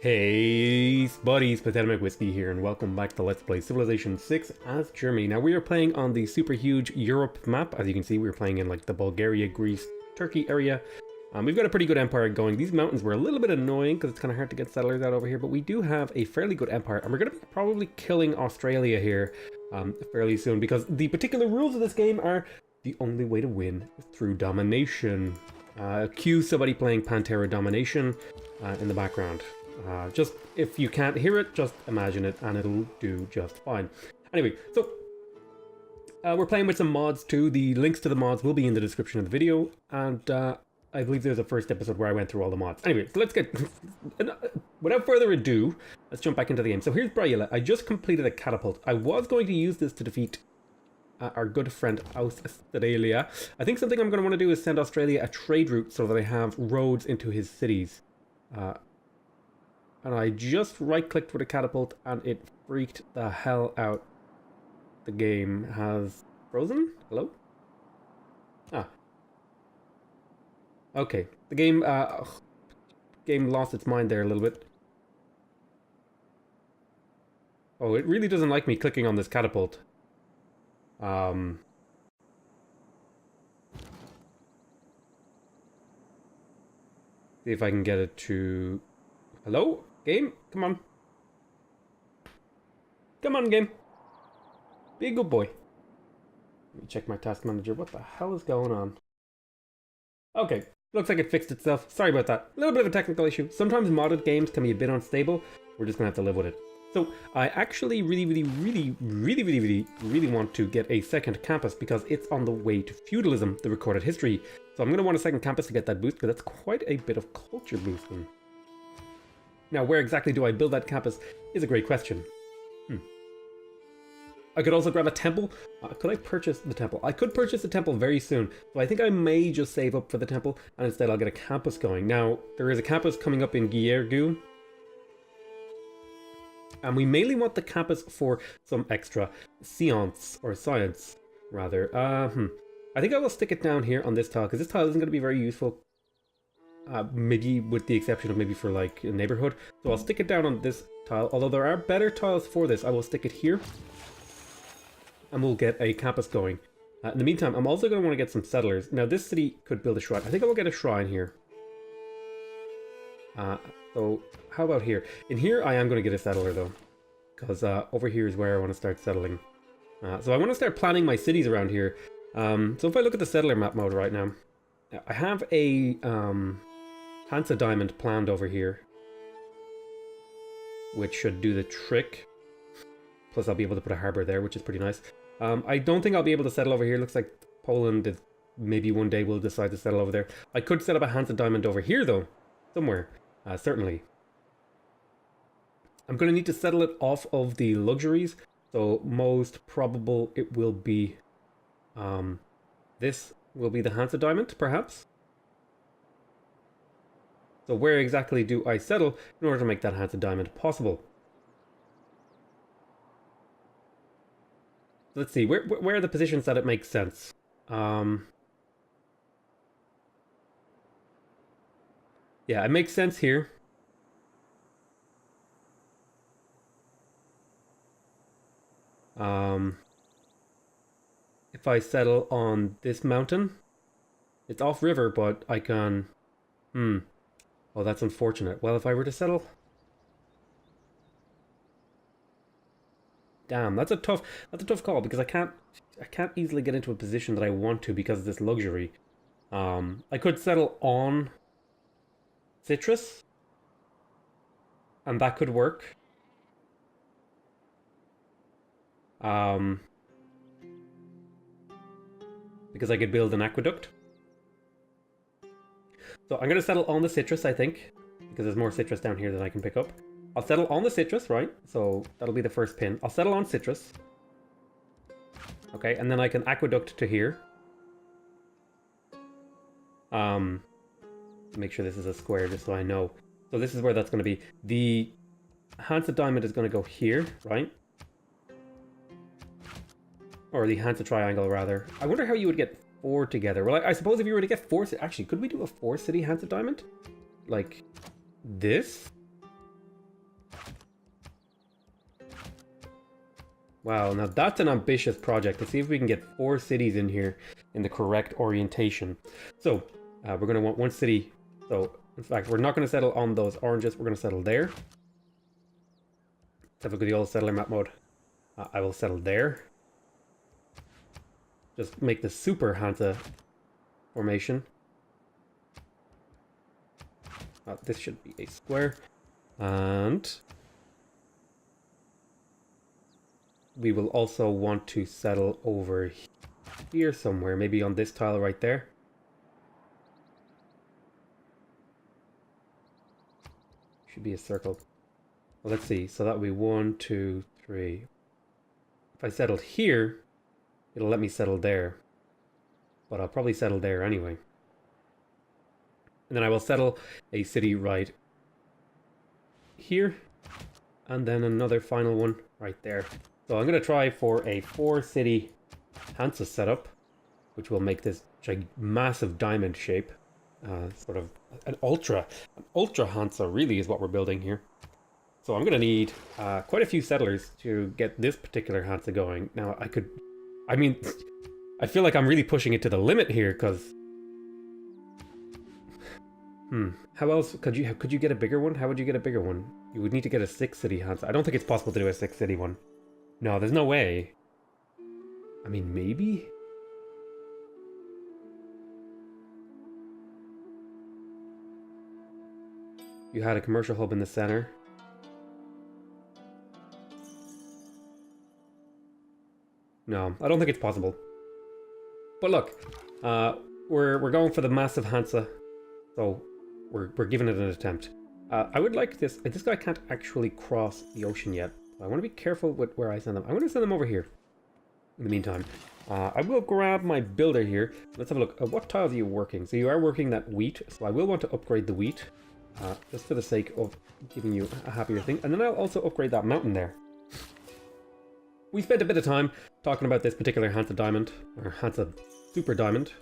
Hey, spuddies, PotatoMcWhiskey here, and welcome back to Let's Play Civilization 6 as Germany. Now, we are playing on the super huge Europe map. As you can see, we're playing in like the Bulgaria, Greece, Turkey area. We've got a pretty good empire going. These mountains were a little bit annoying because it's kind of hard to get settlers out over here, but we do have a fairly good empire, and we're going to be probably killing Australia here fairly soon because the particular rules of this game are the only way to win is through domination. Cue somebody playing Pantera Domination in the background. Just if you can't hear it, just imagine it and it'll do just fine. Anyway, so we're playing with some mods too. The links to the mods will be in the description of the video, and I believe there's a first episode where I went through all the mods. Anyway, so let's get, without further ado, let's jump back into the game. So here's Braila. I just completed a catapult. I was going to use this to defeat our good friend Australia. I think something I'm going to want to do is send Australia a trade route so that I have roads into his cities. And I just right-clicked with a catapult and it freaked the hell out. The game has frozen? Hello? Ah. Okay. The game lost its mind there a little bit. Oh, it really doesn't like me clicking on this catapult. See if I can get it to... Hello? Game? Come on. Come on, game. Be a good boy. Let me check my task manager. What the hell is going on? Okay. Looks like it fixed itself. Sorry about that. A little bit of a technical issue. Sometimes modded games can be a bit unstable. We're just going to have to live with it. So, I actually really want to get a second campus because it's on the way to feudalism, the recorded history. So I'm going to want a second campus to get that boost because that's quite a bit of culture boosting. Now, where exactly do I build that campus is a great question. I could also grab a temple. Could I purchase the temple? I could purchase the temple very soon. So I think I may just save up for the temple and instead I'll get a campus going. Now, there is a campus coming up in Gyeongju. And we mainly want the campus for some extra science, rather. I think I will stick it down here on this tile because this tile isn't going to be very useful. Maybe with the exception of maybe for like a neighborhood. So I'll stick it down on this tile. Although there are better tiles for this, I will stick it here. And we'll get a campus going. In the meantime, I'm also going to want to get some settlers. Now this city could build a shrine. I think I will get a shrine here. So how about here? In here I am going to get a settler though. Because over here is where I want to start settling. So I want to start planning my cities around here. So if I look at the settler map mode right now. I have a Hansa diamond planned over here, which should do the trick. Plus I'll be able to put a harbor there, which is pretty nice. I don't think I'll be able to settle over here. Looks like Poland is, maybe one day will decide to settle over there. I could set up a Hansa diamond over here though, somewhere, certainly. I'm going to need to settle it off of the luxuries, so most probable it will be this will be the Hansa diamond, perhaps. So where exactly do I settle in order to make that Hansa diamond possible? Let's see, where are the positions that it makes sense? Yeah, it makes sense here. If I settle on this mountain, it's off river, but I can, oh, that's unfortunate. Well, if I were to settle, damn, that's a tough call because I can't easily get into a position that I want to because of this luxury. I could settle on citrus, and that could work. Because I could build an aqueduct. So I'm going to settle on the citrus, I think, because there's more citrus down here than I can pick up. I'll settle on the citrus, right? So that'll be the first pin. I'll settle on citrus. Okay, and then I can aqueduct to here. Make sure this is a square just so I know. So this is where that's going to be. The Hansa diamond is going to go here, right? Or the Hansa triangle, rather. I wonder how you would get 4 together. Well, I suppose if you were to get 4... Actually, could we do a 4-city Hansa diamond? Like, this? Wow, now that's an ambitious project. Let's see if we can get 4 cities in here in the correct orientation. So, we're going to want 1 city. So, in fact, we're not going to settle on those oranges. We're going to settle there. Let's have a look at the old settler map mode. I will settle there. Just make the super Hansa formation. This should be a square. And we will also want to settle over here somewhere, maybe on this tile right there. Should be a circle. Well, let's see. So that would be 1, 2, 3. If I settled here, it'll let me settle there. But I'll probably settle there anyway. And then I will settle a city right here. And then another final one right there. So I'm going to try for a 4-city Hansa setup, which will make this massive diamond shape. Sort of an ultra Hansa really is what we're building here. So I'm going to need quite a few settlers to get this particular Hansa going. Now I mean, I feel like I'm really pushing it to the limit here because... How else could you get a bigger one? How would you get a bigger one? You would need to get a 6-city Hansa. I don't think it's possible to do a 6-city one. No, there's no way. I mean, maybe? You had a commercial hub in the center. No, I don't think it's possible. But look, we're going for the massive Hansa, so we're giving it an attempt. I would like this. This guy can't actually cross the ocean yet. I want to be careful with where I send them. I'm going to send them over here. In the meantime, I will grab my builder here. Let's have a look. What tiles are you working? So you are working that wheat. So I will want to upgrade the wheat, just for the sake of giving you a happier thing. And then I'll also upgrade that mountain there. We spent a bit of time talking about this particular Hansa diamond, or Hansa super diamond,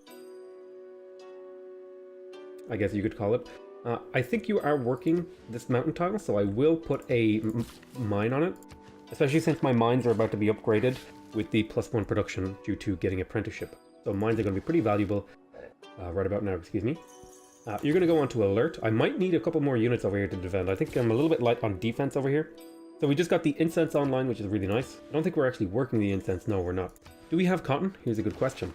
I guess you could call it. I think you are working this mountain tile, so I will put a mine on it, especially since my mines are about to be upgraded with the +1 production due to getting apprenticeship. So mines are going to be pretty valuable right about now, excuse me. You're going to go on to alert. I might need a couple more units over here to defend. I think I'm a little bit light on defense over here. So we just got the incense online, which is really nice. I don't think we're actually working the incense. No, we're not. Do we have cotton? Here's a good question.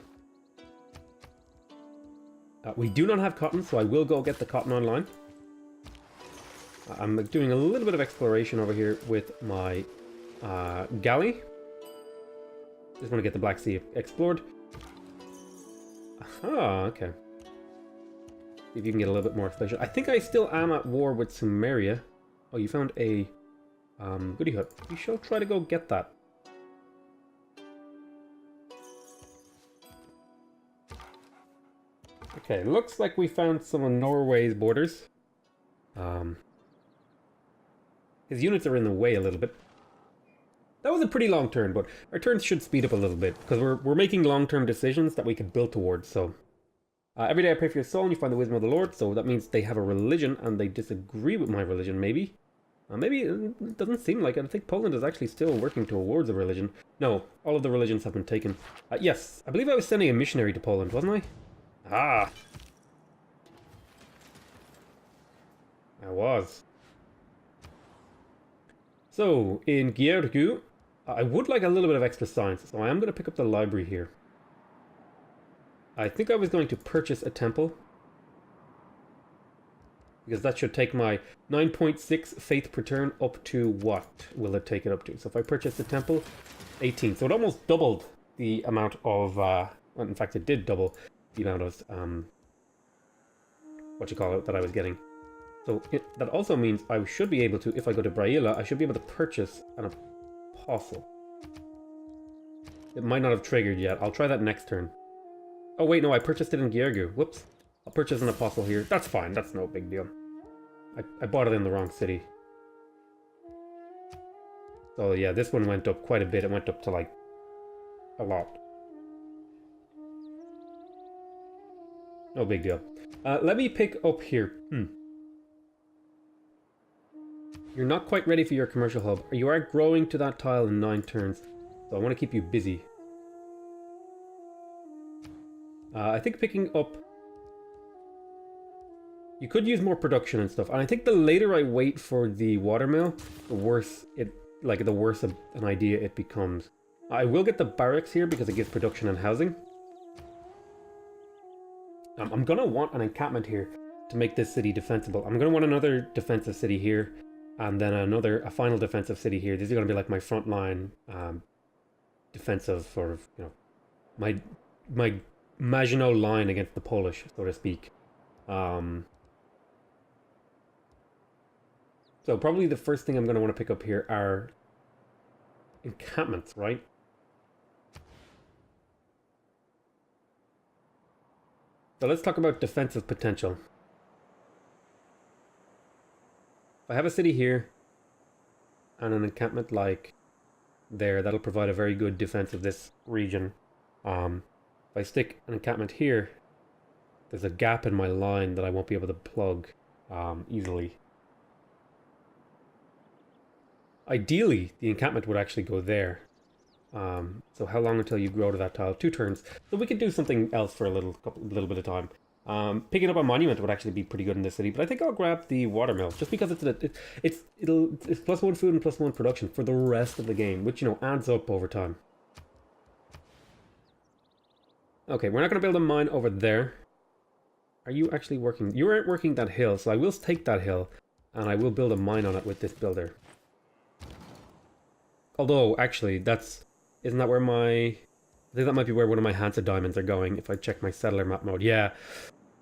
We do not have cotton, so I will go get the cotton online. I'm doing a little bit of exploration over here with my galley. Just want to get the Black Sea explored. Aha, okay. See if you can get a little bit more exploration. I think I still am at war with Sumeria. Oh, you found a goody hut. We shall try to go get that. Okay, looks like we found some of Norway's borders. His units are in the way a little bit. That was a pretty long turn, but our turns should speed up a little bit, because we're making long-term decisions that we can build towards, so... every day I pray for your soul and you find the wisdom of the Lord, so that means they have a religion and they disagree with my religion, maybe. Maybe it doesn't seem like it. I think Poland is actually still working towards a religion. No, all of the religions have been taken. Yes, I believe I was sending a missionary to Poland, wasn't I? Ah! I was. So, in Giergu, I would like a little bit of extra science, so I am going to pick up the library here. I think I was going to purchase a temple, because that should take my 9.6 faith per turn up to what will it take it up to? So if I purchase the temple, 18. So it almost doubled the amount of, well, in fact it did double the amount of, that I was getting. So that also means I should be able to, if I go to Braila, I should be able to purchase an apostle. It might not have triggered yet. I'll try that next turn. Oh wait, no, I purchased it in Giergu. Whoops. I'll purchase an apostle here. That's fine, that's no big deal. I bought it in the wrong city. So yeah, this one went up quite a bit. It went up to like a lot. No big deal. Let me pick up here. You're not quite ready for your commercial hub. You are growing to that tile in 9 turns. So I want to keep you busy. I think picking up... You could use more production and stuff. And I think the later I wait for the watermill, the worse it... Like, the worse an idea it becomes. I will get the barracks here because it gives production and housing. I'm gonna want an encampment here to make this city defensible. I'm gonna want another defensive city here, and then a final defensive city here. These are gonna be like my front line defensive sort of, you know, my Maginot line against the Polish, so to speak. So probably the first thing I'm gonna want to pick up here are encampments, right? So let's talk about defensive potential. If I have a city here and an encampment like there, that'll provide a very good defense of this region. If I stick an encampment here, there's a gap in my line that I won't be able to plug easily. Ideally, the encampment would actually go there. So how long until you grow to that tile? 2 turns. So we could do something else for a little bit of time. Picking up a monument would actually be pretty good in this city, but I think I'll grab the watermill just because it's +1 food and +1 production for the rest of the game, which, you know, adds up over time. Okay, we're not going to build a mine over there. Are you actually working? You aren't working that hill, so I will take that hill and I will build a mine on it with this builder. Although, actually, isn't that where I think that might be where one of my Hansa diamonds are going, if I check my settler map mode. Yeah,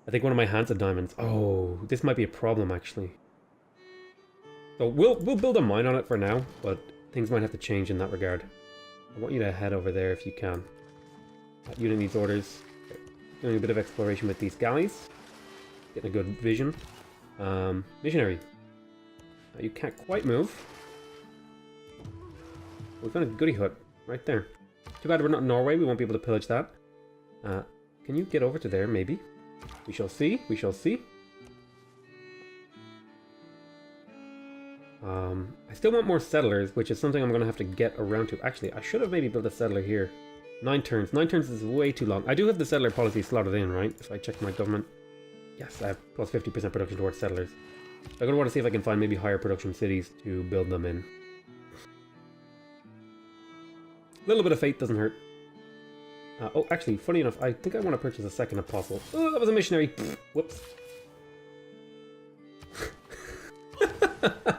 I think one of my Hansa diamonds. Oh, this might be a problem, actually. So we'll build a mine on it for now, but things might have to change in that regard. I want you to head over there if you can. That unit needs orders. Doing a bit of exploration with these galleys. Getting a good vision. Missionary. You can't quite move. We found a goody hut right there. Too bad we're not in Norway, we won't be able to pillage that. Can you get over to there, maybe? We shall see, we shall see. I still want more settlers, which is something I'm going to have to get around to. Actually, I should have maybe built a settler here. 9 turns. 9 turns is way too long. I do have the settler policy slotted in, right? If I check my government. Yes, I have plus 50% production towards settlers. I'm going to want to see if I can find maybe higher production cities to build them in. A little bit of fate doesn't hurt. Oh, actually, funny enough, I think I want to purchase a second apostle. Oh, that was a missionary. Whoops.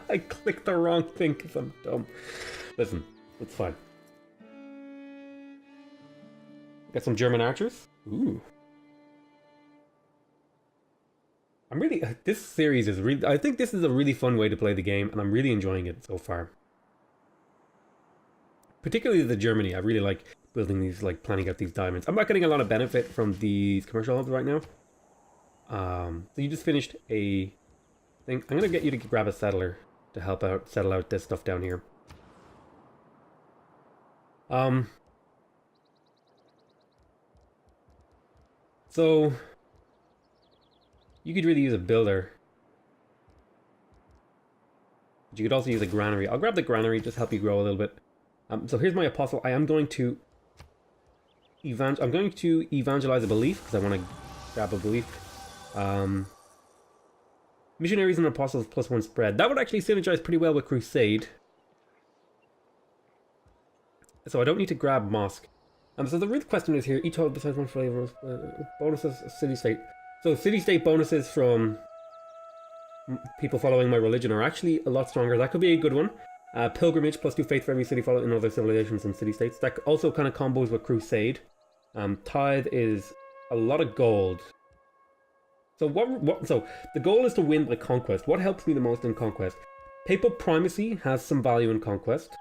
I clicked the wrong thing because I'm dumb. Listen, it's fine. Got some German archers. Ooh. I'm really... This series is really... I think this is a really fun way to play the game, and I'm really enjoying it so far. Particularly the Germany. I really like building these, like, planning out these diamonds. I'm not getting a lot of benefit from these commercial hubs right now. So you just finished a thing. I'm going to get you to grab a settler to help out, settle out this stuff down here. So you could really use a builder. But you could also use a granary. I'll grab the granary, just help you grow a little bit. So here's my apostle. I'm going to evangelize a belief because I want to grab a belief. Missionaries and apostles +1 spread. That would actually synergize pretty well with crusade. So I don't need to grab mosque. So the real question is here: each hall besides one flavor bonuses city-state. So city-state bonuses from people following my religion are actually a lot stronger. That could be a good one. Pilgrimage +2 faith for every city followed in other civilizations and city-states. That also kind of combos with crusade. Tithe is a lot of gold. So so the goal is to win by conquest. What helps me the most in conquest? Papal primacy has some value in conquest.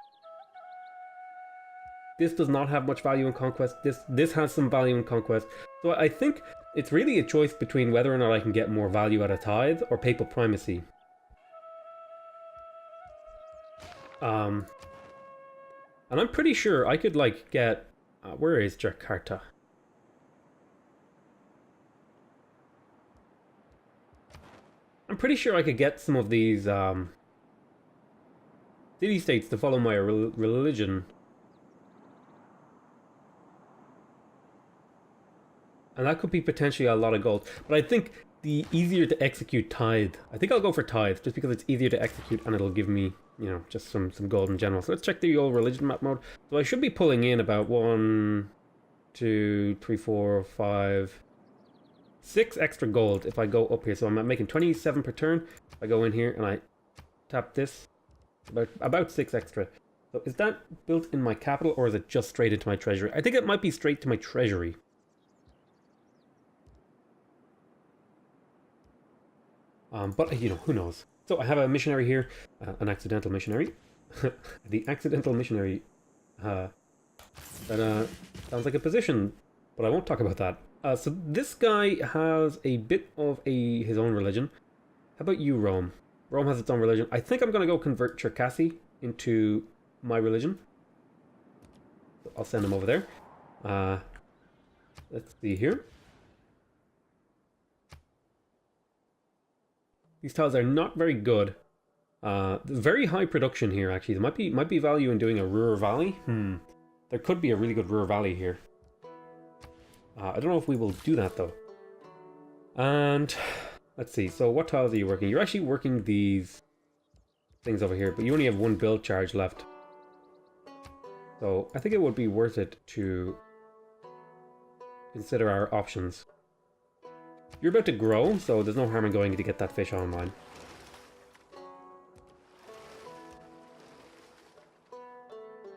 This does not have much value in conquest. This has some value in conquest. So I think it's really a choice between whether or not I can get more value out of tithe or papal primacy. And I'm pretty sure I could, like, get... where is Jakarta? I'm pretty sure I could get some of these city-states to follow my religion. And that could be potentially a lot of gold. But I think the easier to execute tithe. I think I'll go for tithe, just because it's easier to execute and it'll give me, you know, just some gold in general. So let's check the old religion map mode. So I should be pulling in about 1, 2, 3, 4, 5, 6 extra gold if I go up here. So I'm making 27 per turn. If I go in here and I tap this, about 6 extra. So is that built in my capital or is it just straight into my treasury? I think it might be straight to my treasury. But, you know, who knows? So I have a missionary here, an accidental missionary. The accidental missionary. That sounds like a position, but I won't talk about that. So this guy has a bit of his own religion. How about you, Rome? Rome has its own religion. I think I'm going to go convert Cherkasy into my religion. So I'll send him over there. Let's see here. These tiles are not very good. Very high production here, actually. There might be value in doing a Ruhr Valley. There could be a really good Ruhr Valley here. I don't know if we will do that, though. And let's see. So what tiles are you working? You're actually working these things over here, but you only have 1 build charge left. So I think it would be worth it to consider our options. You're about to grow, so there's no harm in going to get that fish online.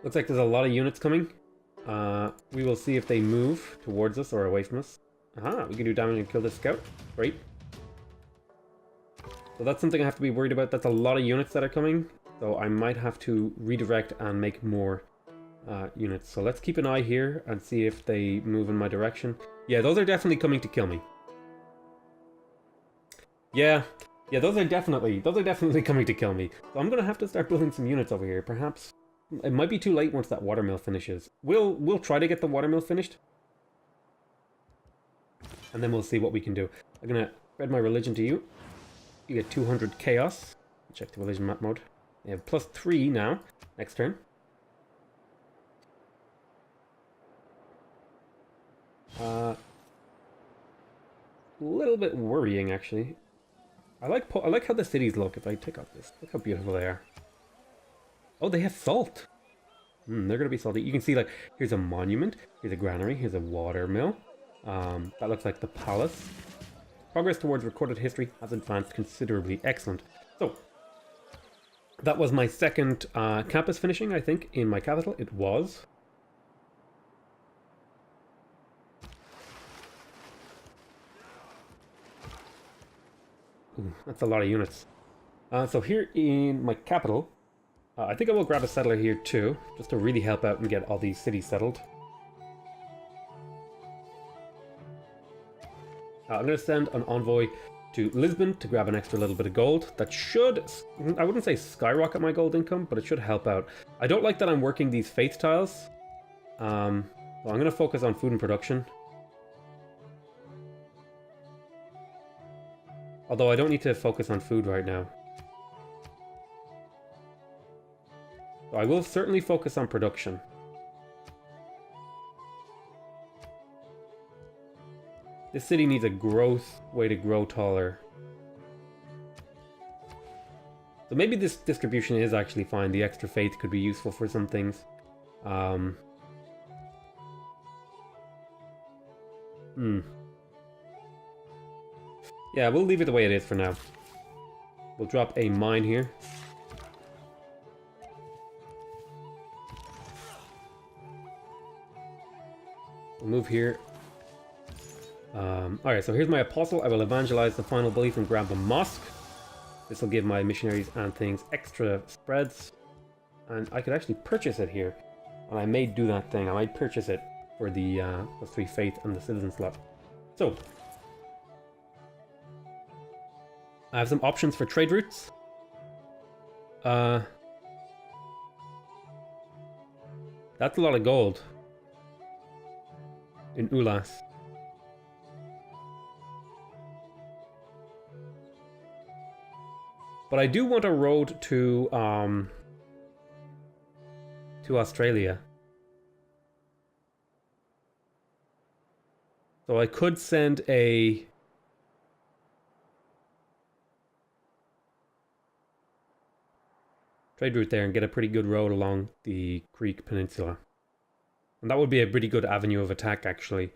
Looks like there's a lot of units coming. We will see if they move towards us or away from us. Aha, we can do damage and kill this scout. Great. So that's something I have to be worried about. That's a lot of units that are coming. So I might have to redirect and make more units. So let's keep an eye here and see if they move in my direction. Yeah, those are definitely coming to kill me. Yeah, those are definitely coming to kill me. So I'm gonna have to start building some units over here. Perhaps it might be too late once that watermill finishes. We'll try to get the watermill finished, and then we'll see what we can do. I'm gonna spread my religion to you. You get 200 chaos. Check the religion map mode. They have +3 now. Next turn. A little bit worrying, actually. I like how the cities look. If I take out this, look how beautiful they are. Oh, they have salt. They're gonna be salty. You can see, like, here's a monument, here's a granary, here's a water mill. That looks like the palace. Progress towards recorded history has advanced considerably. Excellent. So that was my second campus finishing, I think, in my capital. It was. Ooh, that's a lot of units. So here in my capital, I think I will grab a settler here too, just to really help out and get all these cities settled. I'm going to send an envoy to Lisbon to grab an extra little bit of gold. That should, I wouldn't say skyrocket my gold income, but it should help out. I don't like that I'm working these faith tiles. So I'm going to focus on food and production. Although I don't need to focus on food right now. So I will certainly focus on production. This city needs a way to grow taller. So maybe this distribution is actually fine. The extra faith could be useful for some things. Yeah, we'll leave it the way it is for now. We'll drop a mine here. We'll move here. Alright, so here's my apostle. I will evangelize the final belief and grab the mosque. This will give my missionaries and things extra spreads. And I could actually purchase it here. And I may do that thing. I might purchase it for the +3 faith and the citizen slot. So, I have some options for trade routes. That's a lot of gold in Ulas. But I do want a road to Australia. So I could send a... trade route there and get a pretty good road along the Greek peninsula. And that would be a pretty good avenue of attack, actually.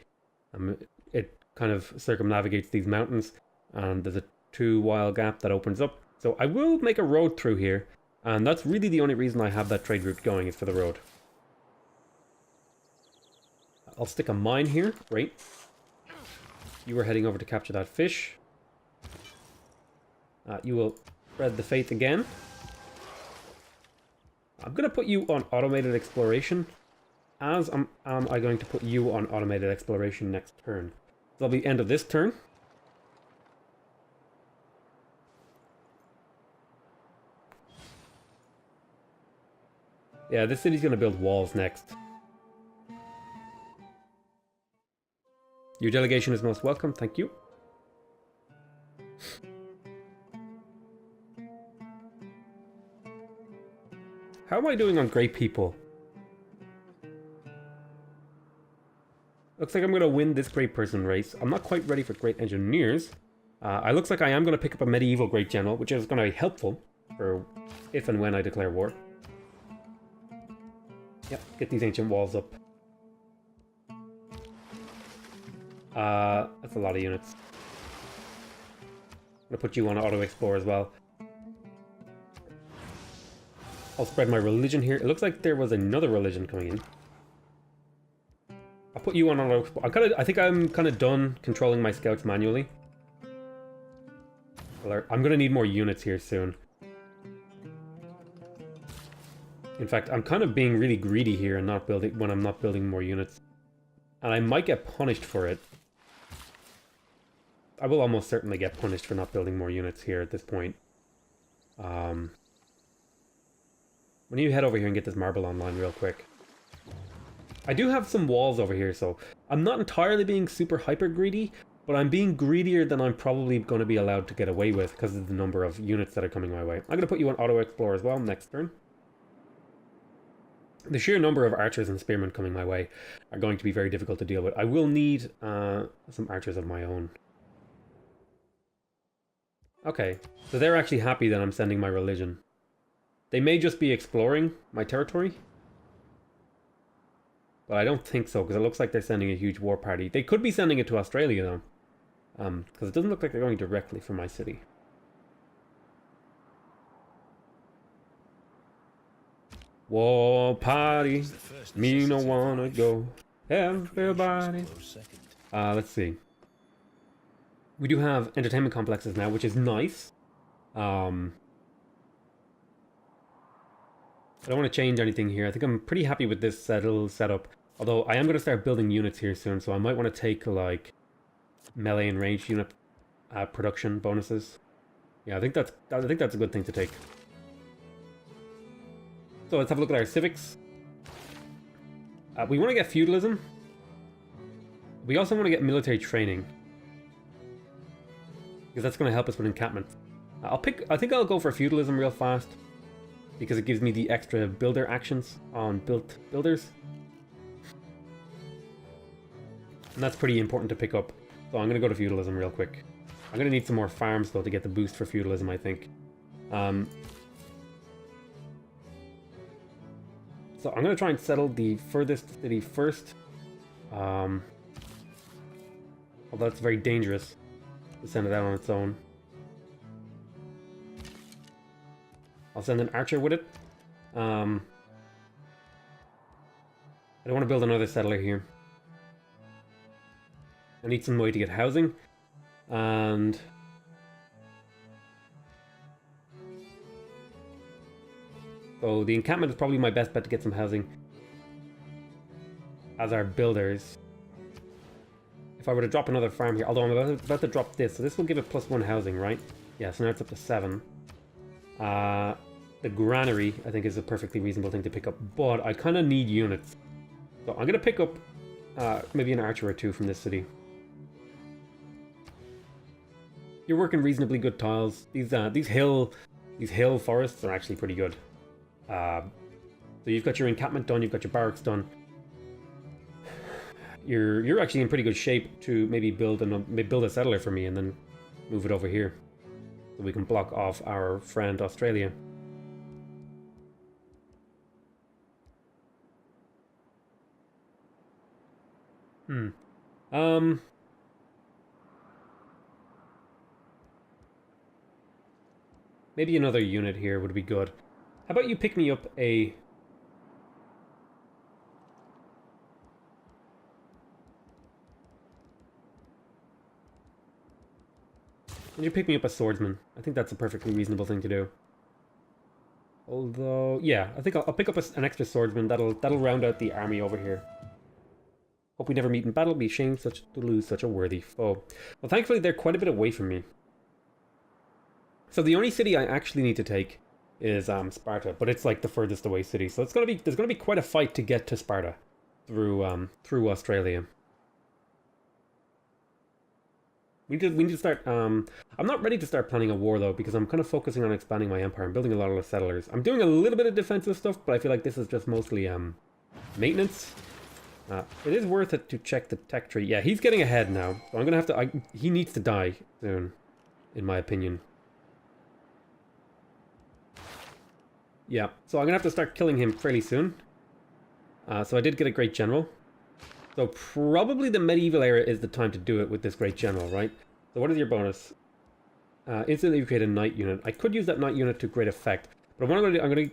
It kind of circumnavigates these mountains, and there's a 2-mile gap that opens up. So I will make a road through here, and that's really the only reason I have that trade route going, is for the road. I'll stick a mine here. Great. You were heading over to capture that fish. You will spread the faith again. I'm going to put you on automated exploration, as am I going to put you on automated exploration next turn. That'll be end of this turn. Yeah, this city's going to build walls next. Your delegation is most welcome, thank you. How am I doing on great people? Looks like I'm going to win this great person race. I'm not quite ready for great engineers. It looks like I am going to pick up a medieval great general, which is going to be helpful for if and when I declare war. Yep, get these ancient walls up. That's a lot of units. I'm going to put you on auto explore as well. I'll spread my religion here. It looks like there was another religion coming in. I'll put you on auto explore. I think I'm kind of done controlling my scouts manually. I'm going to need more units here soon. In fact, I'm kind of being really greedy here and not building when I'm not building more units. And I might get punished for it. I will almost certainly get punished for not building more units here at this point. When you head over here and get this marble online real quick. I do have some walls over here, so I'm not entirely being super hyper greedy, but I'm being greedier than I'm probably going to be allowed to get away with because of the number of units that are coming my way. I'm going to put you on auto explore as well next turn. The sheer number of archers and spearmen coming my way are going to be very difficult to deal with. I will need some archers of my own. Okay, so they're actually happy that I'm sending my religion. They may just be exploring my territory. But I don't think so, because it looks like they're sending a huge war party. They could be sending it to Australia, though. Because it doesn't look like they're going directly from my city. War party, me no wanna go. Everybody. Let's see. We do have entertainment complexes now, which is nice. I don't want to change anything here. I think I'm pretty happy with this setup. Although I am going to start building units here soon, so I might want to take like melee and ranged unit production bonuses. Yeah, I think that's a good thing to take. So let's have a look at our civics. We want to get feudalism. We also want to get military training, because that's going to help us with encampments. I think I'll go for feudalism real fast, because it gives me the extra builder actions on built builders. And that's pretty important to pick up. So I'm going to go to feudalism real quick. I'm going to need some more farms though to get the boost for feudalism, I think. So I'm going to try and settle the furthest city first. Although it's very dangerous to send it out on its own. I'll send an archer with it. I don't want to build another settler here. I need some way to get housing. And so the encampment is probably my best bet to get some housing as our builders. If I were to drop another farm here, although I'm about to drop this, so this will give it +1 housing, right? Yeah, so now it's up to 7. The granary, I think, is a perfectly reasonable thing to pick up, but I kind of need units. So I'm going to pick up maybe an archer or two from this city. You're working reasonably good tiles. These hill forests are actually pretty good. So you've got your encampment done, you've got your barracks done. you're actually in pretty good shape to maybe build a settler for me and then move it over here, so we can block off our friend Australia. Maybe another unit here would be good. How about you pick me up a... Would you pick me up a swordsman? I think that's a perfectly reasonable thing to do. Although, yeah, I think I'll pick up an extra swordsman. That'll round out the army over here. Hope we never meet in battle. Be ashamed to lose such a worthy foe. Well, thankfully they're quite a bit away from me. So the only city I actually need to take is Sparta, but it's like the furthest away city. So there's gonna be quite a fight to get to Sparta through Australia. We need to start. I'm not ready to start planning a war though, because I'm kind of focusing on expanding my empire and building a lot of settlers. I'm doing a little bit of defensive stuff, but I feel like this is just mostly maintenance. It is worth it to check the tech tree. Yeah, he's getting ahead now, so I'm gonna have to. He needs to die soon, in my opinion. Yeah, so I'm gonna have to start killing him fairly soon. So I did get a great general. So probably the medieval era is the time to do it with this great general, right? So what is your bonus? Instantly you create a knight unit. I could use that knight unit to great effect, but what I'm gonna do, I'm gonna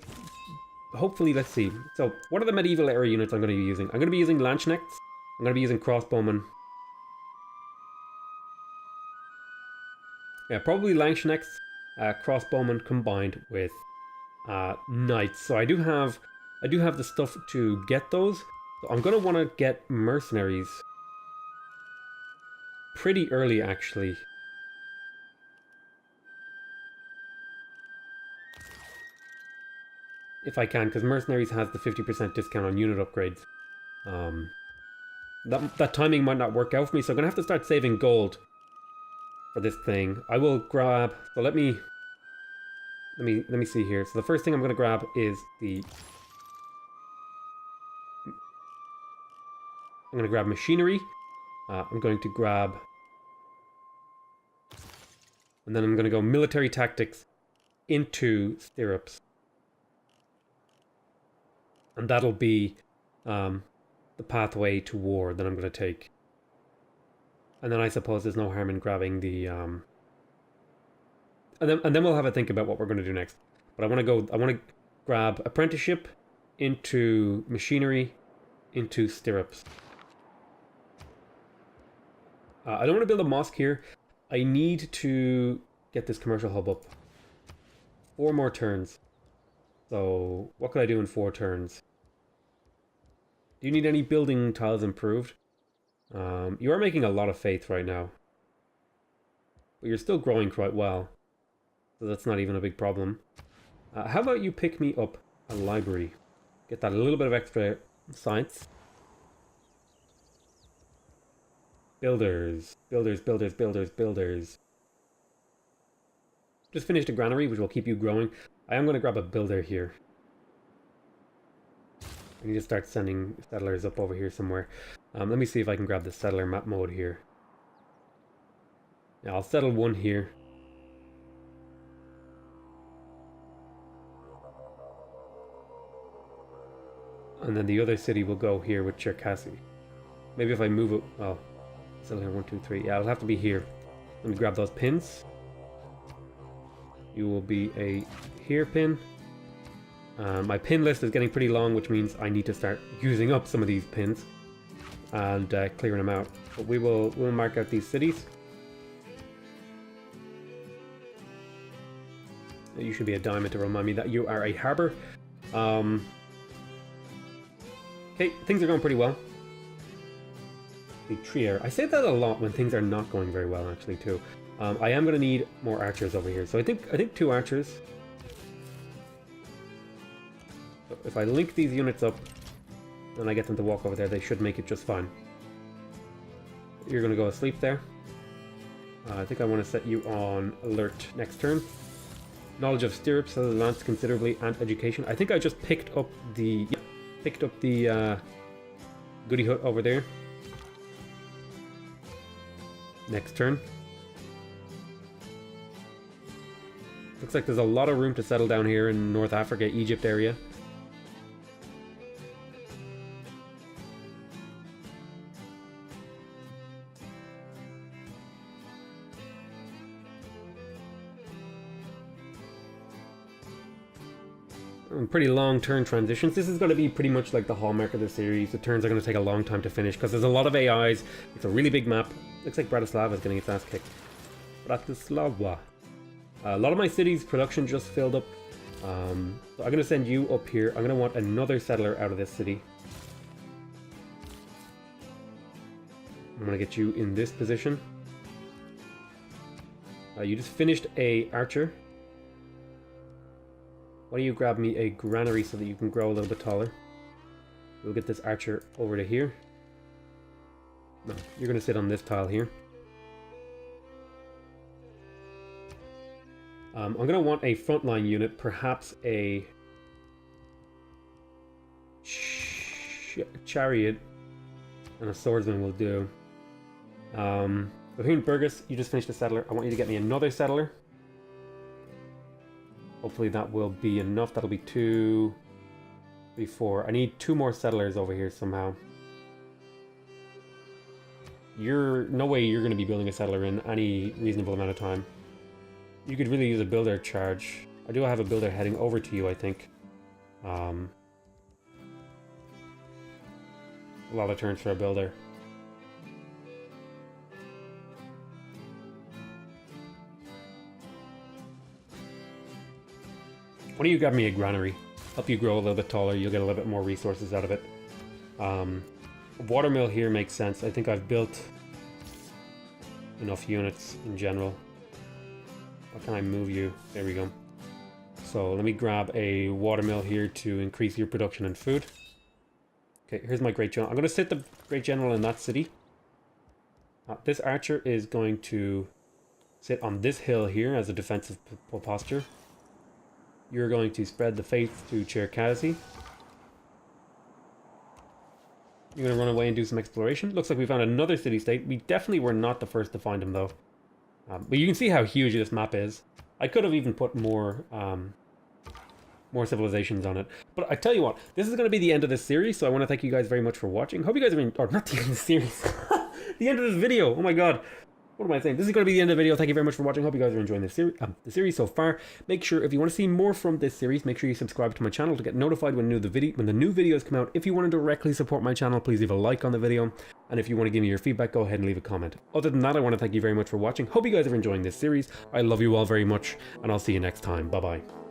hopefully, let's see. So what are the medieval era units I'm gonna be using? I'm gonna be using Landsknechts. I'm gonna be using crossbowmen. Yeah, probably Landsknechts, crossbowmen combined with knights. So I do have the stuff to get those. So I'm gonna want to get mercenaries pretty early, actually. If I can, because mercenaries has the 50% discount on unit upgrades. That timing might not work out for me, so I'm gonna have to start saving gold for this thing. I will grab. So let me see here. So the first thing I'm gonna grab is the. I'm going to grab machinery. I'm going to grab... And then I'm going to go military tactics into stirrups. And that'll be the pathway to war that I'm going to take. And then I suppose there's no harm in grabbing the... And then we'll have a think about what we're going to do next. But I want to grab apprenticeship into machinery into stirrups. I don't want to build a mosque here. I need to get this commercial hub up. 4 more turns. So, what could I do in 4 turns? Do you need any building tiles improved? You are making a lot of faith right now. But you're still growing quite well. So that's not even a big problem. How about you pick me up a library? Get that a little bit of extra science. Builders. Just finished a granary, which will keep you growing. I am going to grab a builder here. I need to start sending settlers up over here somewhere. Let me see if I can grab the settler map mode here. Yeah, I'll settle 1 here. And then the other city will go here with Cherkasy. Maybe if I move it... well... Still here, 1, 2, 3. Yeah, it'll have to be here. Let me grab those pins. You will be a here pin. My pin list is getting pretty long, which means I need to start using up some of these pins and clearing them out. But we'll mark out these cities. You should be a diamond to remind me that you are a harbor. Okay, things are going pretty well. The Trier. I say that a lot when things are not going very well, actually, too. I am going to need more archers over here. So I think 2 archers. So if I link these units up and I get them to walk over there, they should make it just fine. You're going to go asleep there. I think I want to set you on alert next turn. Knowledge of stirrups has advanced considerably, and education. I think I just picked up the goody hut over there. next turn. Looks like there's a lot of room to settle down here in North Africa, Egypt area. Pretty long turn transitions. This is going to be pretty much like the hallmark of the series. The turns are going to take a long time to finish because there's a lot of AIs. It's a really big map. Looks like Bratislava is getting its ass kicked. Bratislava. A lot of my cities' production just filled up. So I'm going to send you up here. I'm going to want another settler out of this city. I'm going to get you in this position. You just finished a archer. Why don't you grab me a granary so that you can grow a little bit taller? We'll get this archer over to here. No, you're going to sit on this tile here. I'm going to want a frontline unit, perhaps a chariot and a swordsman will do. Bohun Burgess, you just finished a settler. I want you to get me another settler. Hopefully that will be enough. That'll be 2, 3, 4. I need 2 more settlers over here somehow. No way you're going to be building a settler in any reasonable amount of time. You could really use a builder charge. I do have a builder heading over to you, I think. A lot of turns for a builder. Why don't you grab me a granary? Help you grow a little bit taller, you'll get a little bit more resources out of it. A watermill here makes sense. I think I've built enough units in general. How can I move you? There we go. So let me grab a watermill here to increase your production and food. Okay, here's my Great General. I'm going to sit the Great General in that city. This archer is going to sit on this hill here as a defensive posture. You're going to spread the faith to Cherkasy. You're going to run away and do some exploration. Looks like we found another city-state. We definitely were not the first to find them, though. But you can see how huge this map is. I could have even put more civilizations on it. But I tell you what, this is going to be the end of this series, so I want to thank you guys very much for watching. Hope you guys are or not the end of the series. The end of this video. Oh my god. What am I saying? This is going to be the end of the video. Thank you very much for watching. Hope you guys are enjoying the series so far. Make sure, if you want to see more from this series, make sure you subscribe to my channel to get notified when the new videos come out. If you want to directly support my channel, please leave a like on the video. And if you want to give me your feedback, go ahead and leave a comment. Other than that, I want to thank you very much for watching. Hope you guys are enjoying this series. I love you all very much, and I'll see you next time. Bye-bye.